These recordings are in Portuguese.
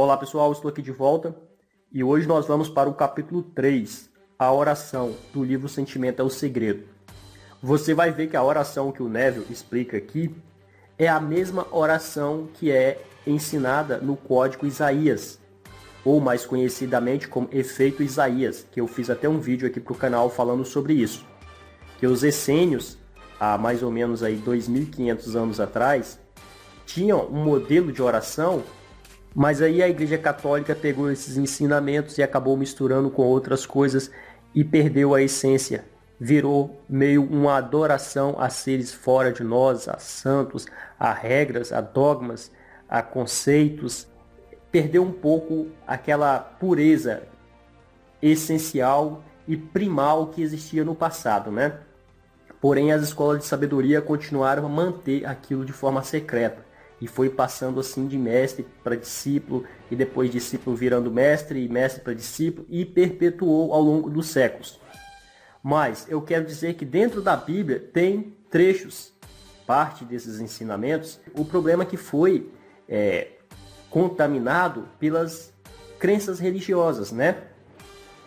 Olá pessoal, estou aqui de volta e hoje nós vamos para o capítulo 3, a oração do livro Sentimento é o Segredo. Você vai ver que a oração que o Neville explica aqui é a mesma oração que é ensinada no Código Isaías, ou mais conhecidamente como Efeito Isaías, que eu fiz até um vídeo aqui para o canal falando sobre isso. Que os essênios, há mais ou menos aí 2.500 anos atrás, tinham um modelo de oração, mas aí a Igreja Católica pegou esses ensinamentos e acabou misturando com outras coisas e perdeu a essência. Virou meio uma adoração a seres fora de nós, a santos, a regras, a dogmas, a conceitos. Perdeu um pouco aquela pureza essencial e primal que existia no passado, né? Porém, as escolas de sabedoria continuaram a manter aquilo de forma secreta. E foi passando assim de mestre para discípulo, e depois discípulo virando mestre, e mestre para discípulo, e perpetuou ao longo dos séculos. Mas eu quero dizer que dentro da Bíblia tem trechos, parte desses ensinamentos. O problema é que foi contaminado pelas crenças religiosas, né?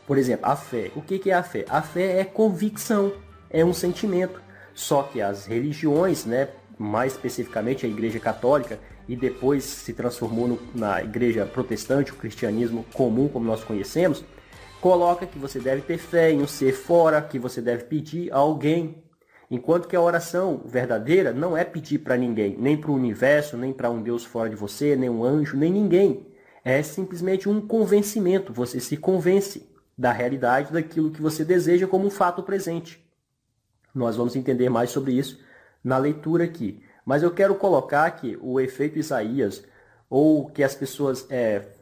Por exemplo, a fé. O que é a fé? A fé é convicção, é um sentimento. Só que as religiões, né, mais especificamente a Igreja Católica, e depois se transformou na Igreja Protestante, o cristianismo comum como nós conhecemos, coloca que você deve ter fé em um ser fora, que você deve pedir a alguém. Enquanto que a oração verdadeira não é pedir para ninguém, nem para o universo, nem para um Deus fora de você, nem um anjo, nem ninguém. É simplesmente um convencimento, você se convence da realidade daquilo que você deseja como um fato presente. Nós vamos entender mais sobre isso na leitura aqui. Mas eu quero colocar que o efeito Isaías, ou que as pessoas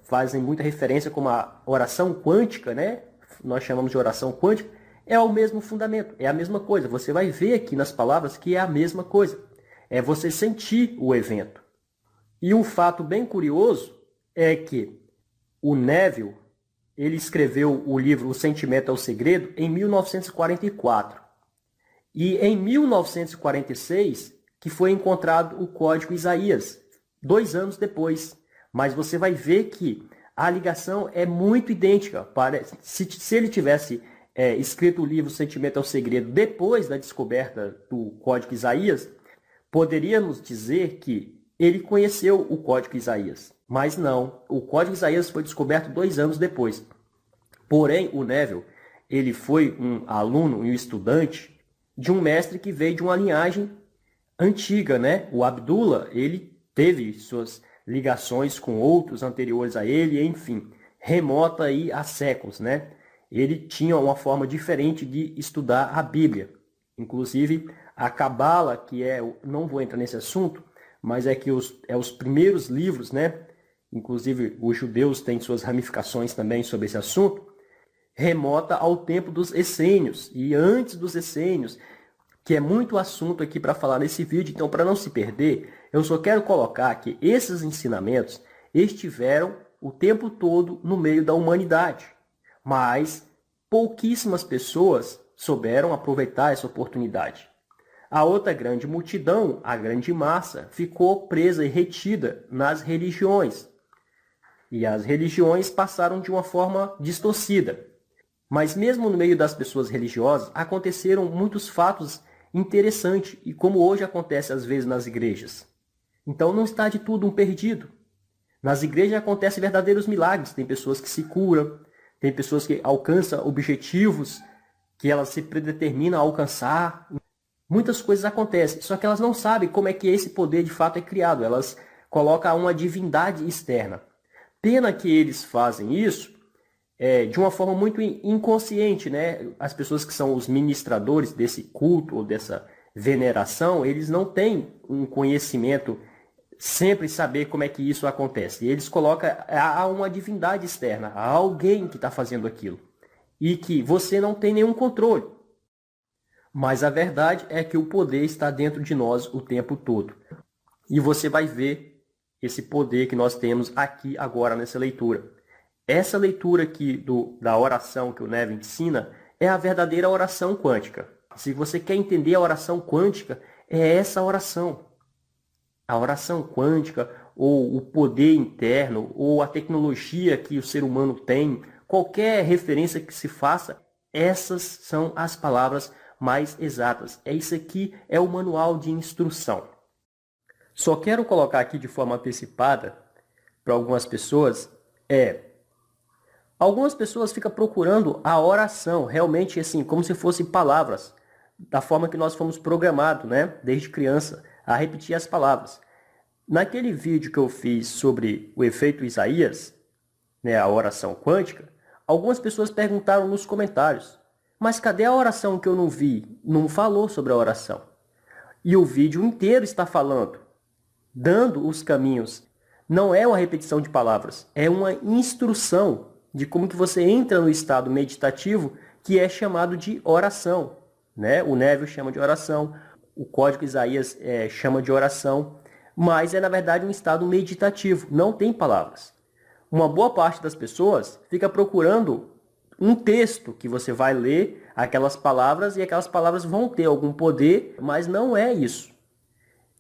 fazem muita referência como a oração quântica, né? Nós chamamos de oração quântica, é o mesmo fundamento, é a mesma coisa. Você vai ver aqui nas palavras que é a mesma coisa. É você sentir o evento. E um fato bem curioso é que o Neville, ele escreveu o livro O Sentimento é o Segredo em 1944. E em 1946, que foi encontrado o Código Isaías, 2 anos depois. Mas você vai ver que a ligação é muito idêntica. Se ele tivesse escrito o livro Sentimento é o Segredo depois da descoberta do Código Isaías, poderíamos dizer que ele conheceu o Código Isaías. Mas não, o Código Isaías foi descoberto 2 anos depois. Porém, o Neville, ele foi um aluno, um estudante de um mestre que veio de uma linhagem antiga, né? O Abdullah, ele teve suas ligações com outros anteriores a ele, enfim, remota aí há séculos, né? Ele tinha uma forma diferente de estudar a Bíblia. Inclusive, a Cabala, que não vou entrar nesse assunto, mas é que os primeiros livros, né? Inclusive, os judeus têm suas ramificações também sobre esse assunto, remota ao tempo dos essênios e antes dos essênios, que é muito assunto aqui para falar nesse vídeo. Então, para não se perder, eu só quero colocar que esses ensinamentos estiveram o tempo todo no meio da humanidade, mas pouquíssimas pessoas souberam aproveitar essa oportunidade. A outra grande multidão, a grande massa, ficou presa e retida nas religiões. E as religiões passaram de uma forma distorcida. Mas mesmo no meio das pessoas religiosas, aconteceram muitos fatos interessantes, e como hoje acontece às vezes nas igrejas. Então não está de tudo um perdido. Nas igrejas acontecem verdadeiros milagres. Tem pessoas que se curam, tem pessoas que alcançam objetivos que elas se predeterminam a alcançar. Muitas coisas acontecem, só que elas não sabem como é que esse poder de fato é criado. Elas colocam uma divindade externa. Pena que eles fazem isso de uma forma muito inconsciente, né? As pessoas que são os ministradores desse culto ou dessa veneração, eles não têm um conhecimento sempre saber como é que isso acontece. E eles colocam a uma divindade externa, a alguém que está fazendo aquilo. E que você não tem nenhum controle. Mas a verdade é que o poder está dentro de nós o tempo todo. E você vai ver esse poder que nós temos aqui agora nessa leitura. Essa leitura aqui da oração que o Neville ensina é a verdadeira oração quântica. Se você quer entender a oração quântica, é essa oração. A oração quântica ou o poder interno, ou a tecnologia que o ser humano tem, qualquer referência que se faça, essas são as palavras mais exatas. Isso aqui é o manual de instrução. Só quero colocar aqui de forma antecipada para algumas pessoas, algumas pessoas ficam procurando a oração, realmente assim, como se fossem palavras, da forma que nós fomos programados, né, desde criança, a repetir as palavras. Naquele vídeo que eu fiz sobre o efeito Isaías, né, a oração quântica, algumas pessoas perguntaram nos comentários, mas cadê a oração que eu não vi? Não falou sobre a oração. E o vídeo inteiro está falando, dando os caminhos. Não é uma repetição de palavras, é uma instrução de como que você entra no estado meditativo, que é chamado de oração, né? O Neville chama de oração, o Código Isaías chama de oração, mas é na verdade um estado meditativo, não tem palavras. Uma boa parte das pessoas fica procurando um texto que você vai ler aquelas palavras e aquelas palavras vão ter algum poder, mas não é isso.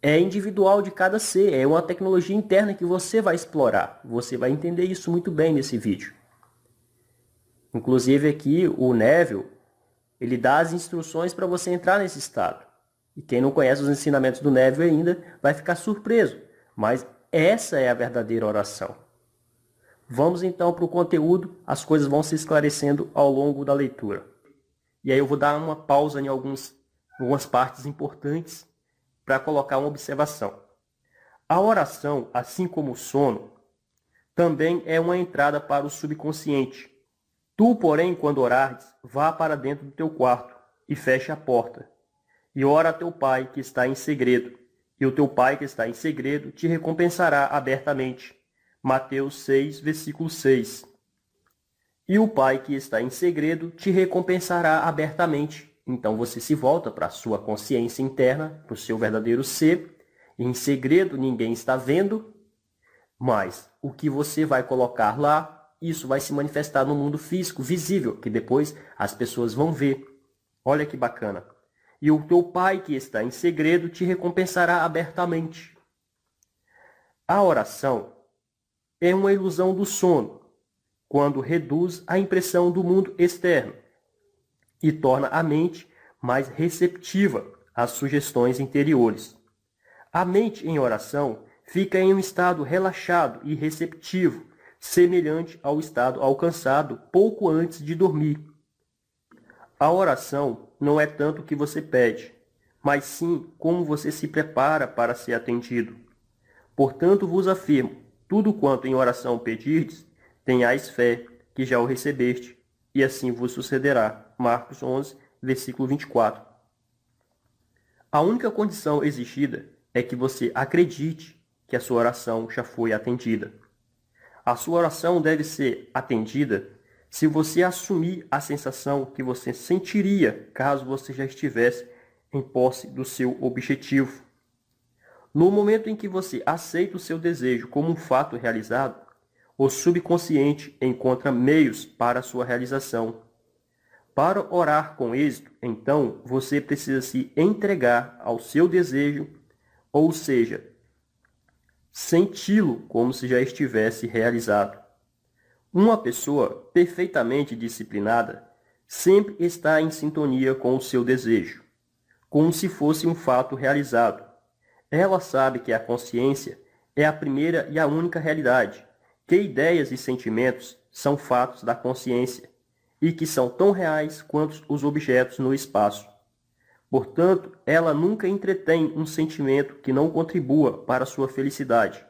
É individual de cada ser, é uma tecnologia interna que você vai explorar. Você vai entender isso muito bem nesse vídeo. Inclusive aqui o Neville, ele dá as instruções para você entrar nesse estado. E quem não conhece os ensinamentos do Neville ainda vai ficar surpreso. Mas essa é a verdadeira oração. Vamos então para o conteúdo, as coisas vão se esclarecendo ao longo da leitura. E aí eu vou dar uma pausa em algumas partes importantes para colocar uma observação. A oração, assim como o sono, também é uma entrada para o subconsciente. Tu, porém, quando orares, vá para dentro do teu quarto e feche a porta. E ora a teu pai que está em segredo, e o teu pai que está em segredo te recompensará abertamente. Mateus 6, versículo 6. E o pai que está em segredo te recompensará abertamente. Então você se volta para a sua consciência interna, para o seu verdadeiro ser. E em segredo ninguém está vendo, mas o que você vai colocar lá, isso vai se manifestar no mundo físico, visível, que depois as pessoas vão ver. Olha que bacana. E o teu pai que está em segredo te recompensará abertamente. A oração é uma ilusão do sono, quando reduz a impressão do mundo externo e torna a mente mais receptiva às sugestões interiores. A mente em oração fica em um estado relaxado e receptivo, semelhante ao estado alcançado pouco antes de dormir. A oração não é tanto o que você pede, mas sim como você se prepara para ser atendido. Portanto vos afirmo, tudo quanto em oração pedirdes, tenhais fé que já o recebeste, e assim vos sucederá. Marcos 11, versículo 24. A única condição exigida é que você acredite que a sua oração já foi atendida. A sua oração deve ser atendida se você assumir a sensação que você sentiria caso você já estivesse em posse do seu objetivo. No momento em que você aceita o seu desejo como um fato realizado, o subconsciente encontra meios para a sua realização. Para orar com êxito, então, você precisa se entregar ao seu desejo, ou seja, senti-lo como se já estivesse realizado. Uma pessoa perfeitamente disciplinada sempre está em sintonia com o seu desejo, como se fosse um fato realizado. Ela sabe que a consciência é a primeira e a única realidade, que ideias e sentimentos são fatos da consciência e que são tão reais quanto os objetos no espaço. Portanto, ela nunca entretém um sentimento que não contribua para a sua felicidade,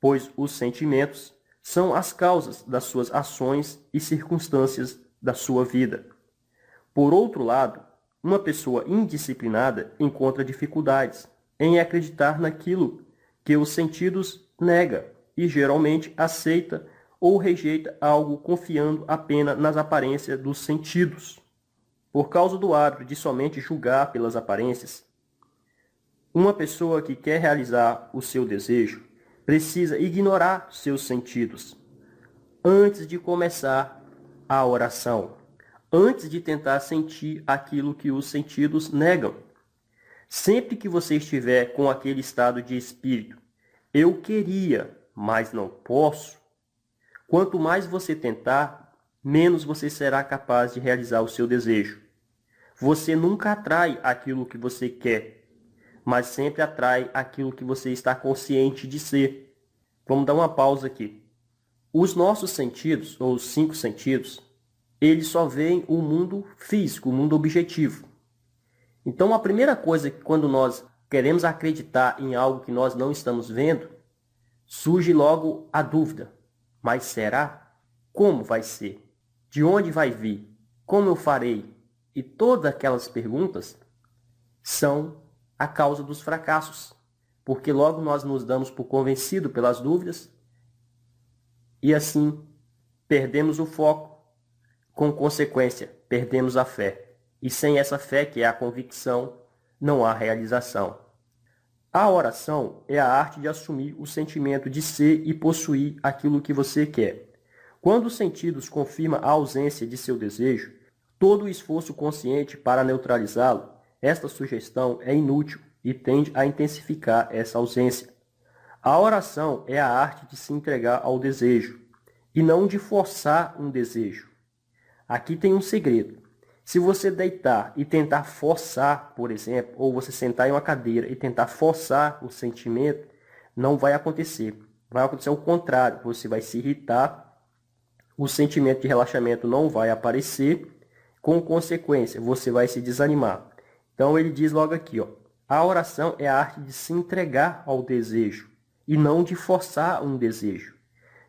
pois os sentimentos são as causas das suas ações e circunstâncias da sua vida. Por outro lado, uma pessoa indisciplinada encontra dificuldades em acreditar naquilo que os sentidos nega e geralmente aceita ou rejeita algo confiando apenas nas aparências dos sentidos. Por causa do hábito de somente julgar pelas aparências, uma pessoa que quer realizar o seu desejo precisa ignorar seus sentidos antes de começar a oração, antes de tentar sentir aquilo que os sentidos negam. Sempre que você estiver com aquele estado de espírito eu queria, mas não posso, quanto mais você tentar, menos você será capaz de realizar o seu desejo. Você nunca atrai aquilo que você quer, mas sempre atrai aquilo que você está consciente de ser. Vamos dar uma pausa aqui. Os nossos sentidos, ou os 5 sentidos, eles só veem o mundo físico, o mundo objetivo. Então, a primeira coisa é que quando nós queremos acreditar em algo que nós não estamos vendo, surge logo a dúvida. Mas será? Como vai ser? De onde vai vir? Como eu farei? E todas aquelas perguntas são a causa dos fracassos, porque logo nós nos damos por convencidos pelas dúvidas e assim perdemos o foco, com consequência, perdemos a fé. E sem essa fé, que é a convicção, não há realização. A oração é a arte de assumir o sentimento de ser e possuir aquilo que você quer. Quando os sentidos confirmam a ausência de seu desejo, todo o esforço consciente para neutralizá-lo, esta sugestão é inútil e tende a intensificar essa ausência. A oração é a arte de se entregar ao desejo, e não de forçar um desejo. Aqui tem um segredo. Se você deitar e tentar forçar, por exemplo, ou você sentar em uma cadeira e tentar forçar o sentimento, não vai acontecer. Vai acontecer o contrário, você vai se irritar, o sentimento de relaxamento não vai aparecer, com consequência, você vai se desanimar. Então ele diz logo aqui, a oração é a arte de se entregar ao desejo e não de forçar um desejo.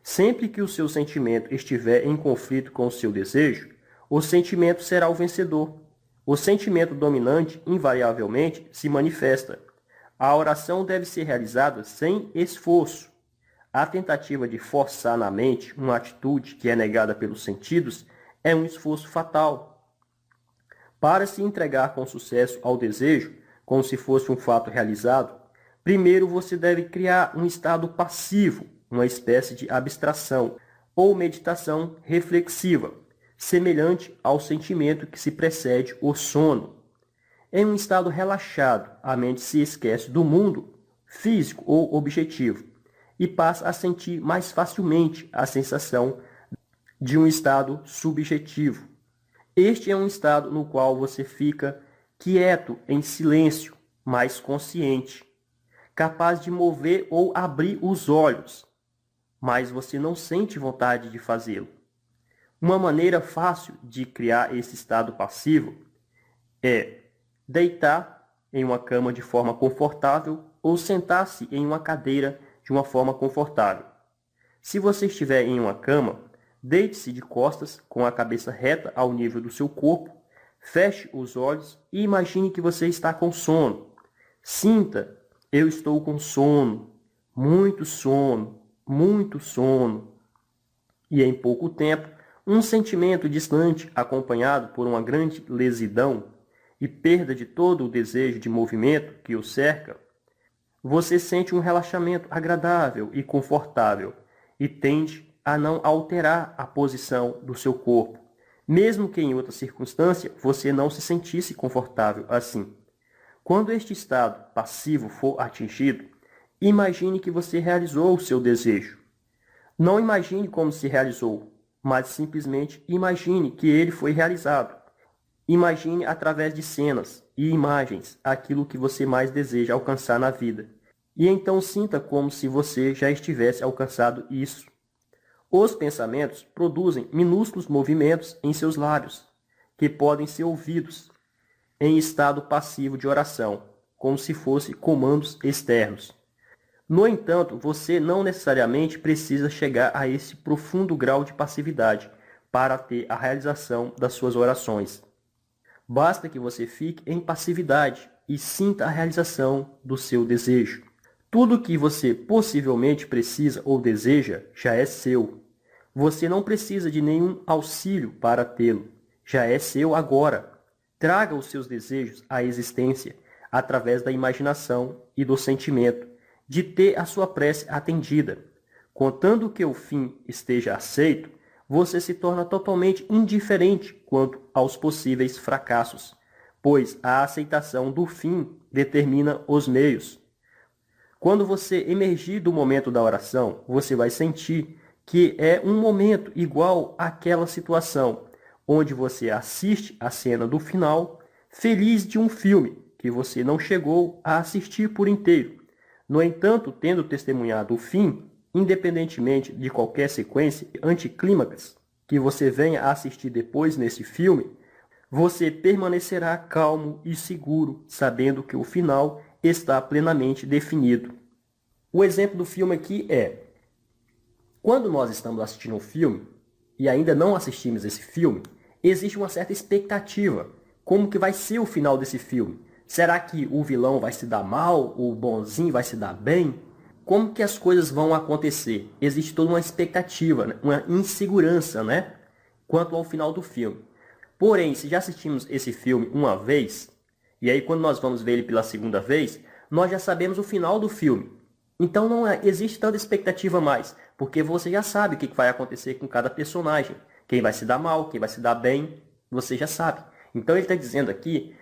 Sempre que o seu sentimento estiver em conflito com o seu desejo, o sentimento será o vencedor. O sentimento dominante, invariavelmente, se manifesta. A oração deve ser realizada sem esforço. A tentativa de forçar na mente uma atitude que é negada pelos sentidos é um esforço fatal. Para se entregar com sucesso ao desejo, como se fosse um fato realizado, primeiro você deve criar um estado passivo, uma espécie de abstração ou meditação reflexiva, semelhante ao sentimento que se precede o sono. Em um estado relaxado, a mente se esquece do mundo físico ou objetivo e passa a sentir mais facilmente a sensação de um estado subjetivo. Este é um estado no qual você fica quieto, em silêncio, mais consciente, capaz de mover ou abrir os olhos, mas você não sente vontade de fazê-lo. Uma maneira fácil de criar esse estado passivo é deitar em uma cama de forma confortável ou sentar-se em uma cadeira de uma forma confortável. Se você estiver em uma cama, deite-se de costas com a cabeça reta ao nível do seu corpo, feche os olhos e imagine que você está com sono. Sinta, eu estou com sono, muito sono, muito sono. E em pouco tempo, um sentimento distante acompanhado por uma grande lesidão e perda de todo o desejo de movimento que o cerca, você sente um relaxamento agradável e confortável e tende a não alterar a posição do seu corpo, mesmo que em outra circunstância você não se sentisse confortável assim. Quando este estado passivo for atingido, imagine que você realizou o seu desejo. Não imagine como se realizou, mas simplesmente imagine que ele foi realizado. Imagine através de cenas e imagens aquilo que você mais deseja alcançar na vida. E então sinta como se você já estivesse alcançado isso. Os pensamentos produzem minúsculos movimentos em seus lábios, que podem ser ouvidos em estado passivo de oração, como se fossem comandos externos. No entanto, você não necessariamente precisa chegar a esse profundo grau de passividade para ter a realização das suas orações. Basta que você fique em passividade e sinta a realização do seu desejo. Tudo o que você possivelmente precisa ou deseja já é seu. Você não precisa de nenhum auxílio para tê-lo. Já é seu agora. Traga os seus desejos à existência através da imaginação e do sentimento de ter a sua prece atendida. Contando que o fim esteja aceito, você se torna totalmente indiferente quanto aos possíveis fracassos, pois a aceitação do fim determina os meios. Quando você emergir do momento da oração, você vai sentir que é um momento igual àquela situação, onde você assiste a cena do final, feliz de um filme que você não chegou a assistir por inteiro. No entanto, tendo testemunhado o fim, independentemente de qualquer sequência anticlímax que você venha a assistir depois nesse filme, você permanecerá calmo e seguro, sabendo que o final está plenamente definido. O exemplo do filme aqui é: quando nós estamos assistindo um filme e ainda não assistimos esse filme, existe uma certa expectativa. Como que vai ser o final desse filme? Será que o vilão vai se dar mal? O bonzinho vai se dar bem? Como que as coisas vão acontecer? Existe toda uma expectativa, né? Uma insegurança, né? Quanto ao final do filme. Porém, se já assistimos esse filme uma vez, e aí quando nós vamos ver ele pela segunda vez, nós já sabemos o final do filme. Então não existe tanta expectativa mais, porque você já sabe o que vai acontecer com cada personagem. Quem vai se dar mal, quem vai se dar bem, você já sabe. Então ele está dizendo aqui,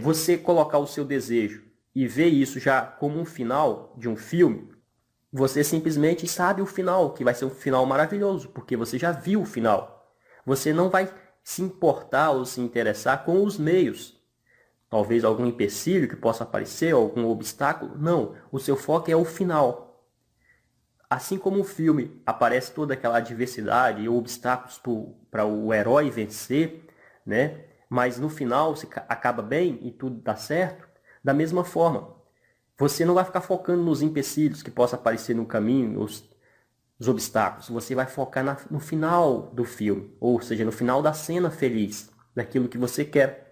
você colocar o seu desejo e ver isso já como um final de um filme, você simplesmente sabe o final, que vai ser um final maravilhoso, porque você já viu o final. Você não vai se importar ou se interessar com os meios. Talvez algum empecilho que possa aparecer, algum obstáculo. Não, o seu foco é o final. Assim como o filme aparece toda aquela adversidade e obstáculos para o herói vencer, né? Mas no final se acaba bem e tudo dá certo, da mesma forma. Você não vai ficar focando nos empecilhos que possam aparecer no caminho, os obstáculos. Você vai focar no final do filme, ou seja, no final da cena feliz, daquilo que você quer.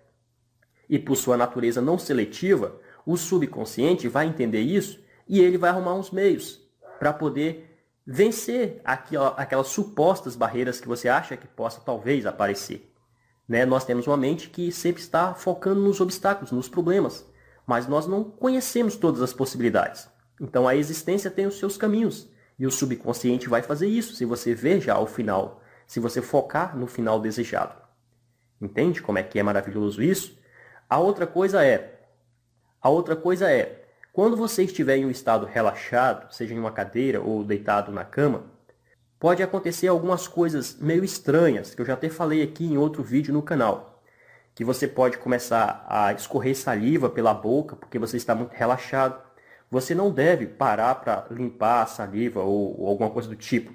E por sua natureza não seletiva, o subconsciente vai entender isso e ele vai arrumar uns meios para poder vencer aquelas supostas barreiras que você acha que possa talvez aparecer. Né? Nós temos uma mente que sempre está focando nos obstáculos, nos problemas, mas nós não conhecemos todas as possibilidades. Então a existência tem os seus caminhos e o subconsciente vai fazer isso se você ver já o final, se você focar no final desejado. Entende como é que é maravilhoso isso? A outra coisa é, quando você estiver em um estado relaxado, seja em uma cadeira ou deitado na cama, pode acontecer algumas coisas meio estranhas, que eu já até falei aqui em outro vídeo no canal. Que você pode começar a escorrer saliva pela boca, porque você está muito relaxado. Você não deve parar para limpar a saliva ou alguma coisa do tipo.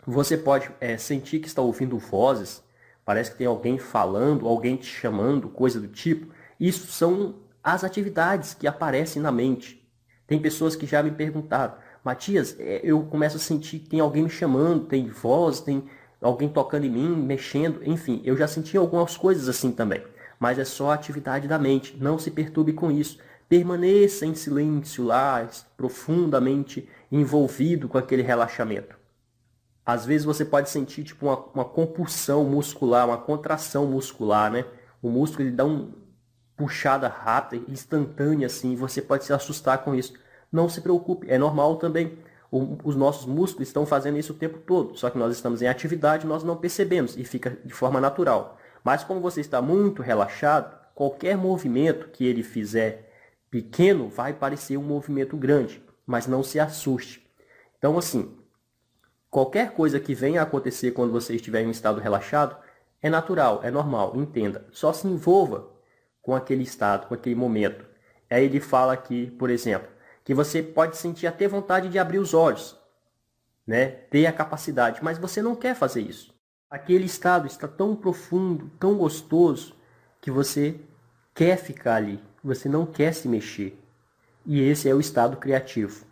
Você pode sentir que está ouvindo vozes, parece que tem alguém falando, alguém te chamando, coisa do tipo. Isso são as atividades que aparecem na mente. Tem pessoas que já me perguntaram: Matias, eu começo a sentir que tem alguém me chamando, tem voz, tem alguém tocando em mim, mexendo, enfim, eu já senti algumas coisas assim também. Mas é só a atividade da mente, não se perturbe com isso. Permaneça em silêncio lá, profundamente envolvido com aquele relaxamento. Às vezes você pode sentir tipo uma compulsão muscular, uma contração muscular, né? O músculo ele dá uma puxada rápida, instantânea assim, e você pode se assustar com isso. Não se preocupe, é normal também. Os nossos músculos estão fazendo isso o tempo todo, só que nós estamos em atividade, nós não percebemos e fica de forma natural. Mas como você está muito relaxado, qualquer movimento que ele fizer pequeno vai parecer um movimento grande, mas não se assuste. Então assim, qualquer coisa que venha a acontecer quando você estiver em um estado relaxado é natural, é normal, entenda. Só se envolva com aquele estado, com aquele momento. Aí ele fala aqui, por exemplo, que você pode sentir até vontade de abrir os olhos, né? Ter a capacidade, mas você não quer fazer isso. Aquele estado está tão profundo, tão gostoso, que você quer ficar ali, você não quer se mexer. E esse é o estado criativo.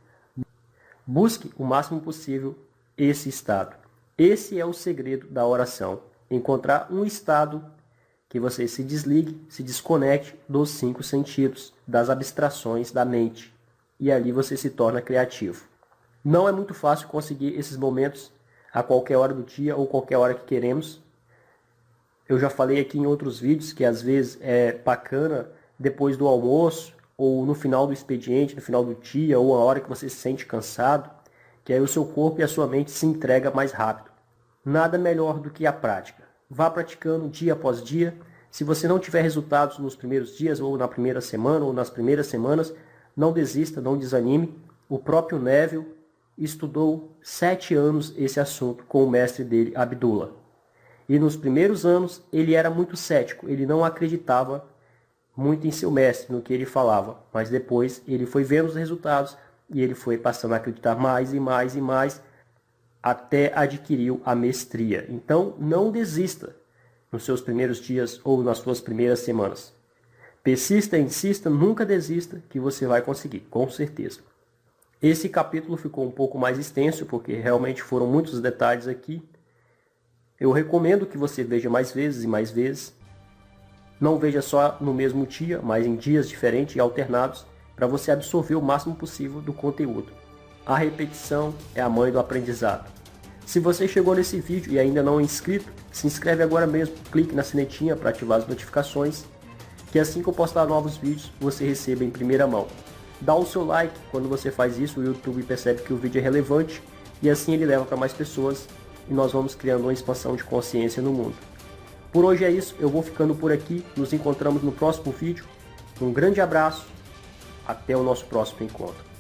Busque o máximo possível esse estado. Esse é o segredo da oração. Encontrar um estado que você se desligue, se desconecte dos 5 sentidos, das abstrações da mente. E ali você se torna criativo. Não é muito fácil conseguir esses momentos a qualquer hora do dia ou qualquer hora que queremos. Eu já falei aqui em outros vídeos que às vezes é bacana depois do almoço ou no final do expediente, no final do dia ou a hora que você se sente cansado, que aí o seu corpo e a sua mente se entregam mais rápido. Nada melhor do que a prática. Vá praticando dia após dia. Se você não tiver resultados nos primeiros dias ou na primeira semana ou nas primeiras semanas, Não desista, não desanime. O próprio Neville estudou 7 anos esse assunto com o mestre dele, Abdullah. E nos primeiros anos ele era muito cético, ele não acreditava muito em seu mestre, no que ele falava. Mas depois ele foi vendo os resultados e ele foi passando a acreditar mais e mais e mais, até adquiriu a mestria. Então não desista nos seus primeiros dias ou nas suas primeiras semanas. Persista, insista, nunca desista, que você vai conseguir, com certeza. Esse capítulo ficou um pouco mais extenso, porque realmente foram muitos detalhes aqui. Eu recomendo que você veja mais vezes e mais vezes. Não veja só no mesmo dia, mas em dias diferentes e alternados, para você absorver o máximo possível do conteúdo. A repetição é a mãe do aprendizado. Se você chegou nesse vídeo e ainda não é inscrito, se inscreve agora mesmo, clique na sinetinha para ativar as notificações, que assim que eu postar novos vídeos, você receba em primeira mão. Dá o seu like, quando você faz isso o YouTube percebe que o vídeo é relevante e assim ele leva para mais pessoas e nós vamos criando uma expansão de consciência no mundo. Por hoje é isso, eu vou ficando por aqui, nos encontramos no próximo vídeo. Um grande abraço, até o nosso próximo encontro.